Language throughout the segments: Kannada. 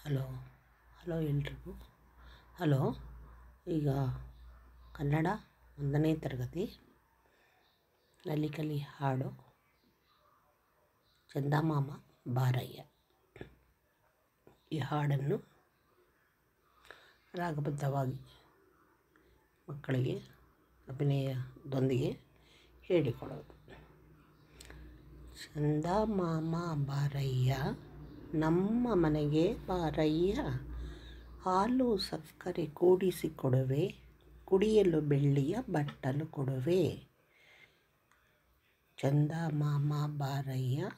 ಹಲೋ ಹಲೋ ಎಲ್ರಿಗೂ ಹಲೋ. ಈಗ ಕನ್ನಡ 1ನೇ ತರಗತಿ ನಲಿಕಲಿ ಹಾಡು ಚಂದಮಾಮ ಬಾರಯ್ಯ. ಈ ಹಾಡನ್ನು ರಾಗಬದ್ಧವಾಗಿ ಮಕ್ಕಳಿಗೆ ಅಭಿನಯದೊಂದಿಗೆ ಹೇಳಿಕೊಡೋದು. ಚಂದಮಾಮ ಬಾರಯ್ಯ, ನಮ್ಮ ಮನೆಗೆ ಬಾರಯ್ಯ, ಹಾಲು ಸಕ್ಕರೆ ಕೂಡಿಸಿ ಕೊಡುವೆ, ಕುಡಿಯಲು ಬೆಳ್ಳಿಯ ಬಟ್ಟಲು ಕೊಡುವೆ. ಚಂದಮಾಮ ಬಾರಯ್ಯ,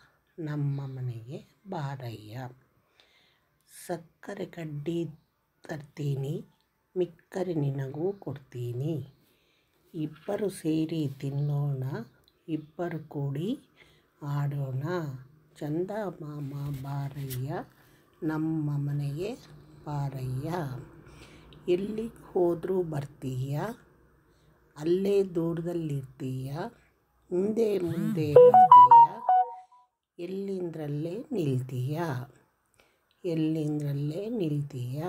ನಮ್ಮ ಮನೆಗೆ ಬಾರಯ್ಯ, ಸಕ್ಕರೆ ಕಡ್ಡಿ ತರ್ತೀನಿ, ಮಿಕ್ಕರೆ ನಿನಗೂ ಕೊಡ್ತೀನಿ. ಇಬ್ಬರು ಸೇರಿ ತಿನ್ನೋಣ, ಇಬ್ಬರು ಕೂಡಿ ಆಡೋಣ. ಚಂದಮಾಮ ಬಾರಯ್ಯ, ನಮ್ಮ ಮನೆಗೆ ಬಾರಯ್ಯ, ಎಲ್ಲಿಗೆ ಹೋದರೂ ಬರ್ತೀಯ, ಅಲ್ಲೇ ದೂರದಲ್ಲಿರ್ತೀಯ, ಹಿಂದೆ ಮುಂದೆ ಬರ್ತೀಯ, ಎಲ್ಲಿಂದ್ರಲ್ಲೇ ನಿಲ್ತೀಯ.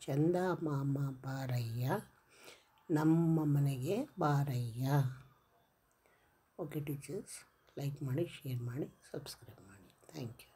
ಚಂದಮಾಮ ಬಾರಯ್ಯ, ನಮ್ಮ ಮನೆಗೆ ಬಾರಯ್ಯ. ಓಕೆ ಟೀಚರ್ಸ್, ಲೈಕ್ ಮಾಡಿ, ಶೇರ್ ಮಾಡಿ, ಸಬ್ಸ್ಕ್ರೈಬ್ ಮಾಡಿ. Thank you.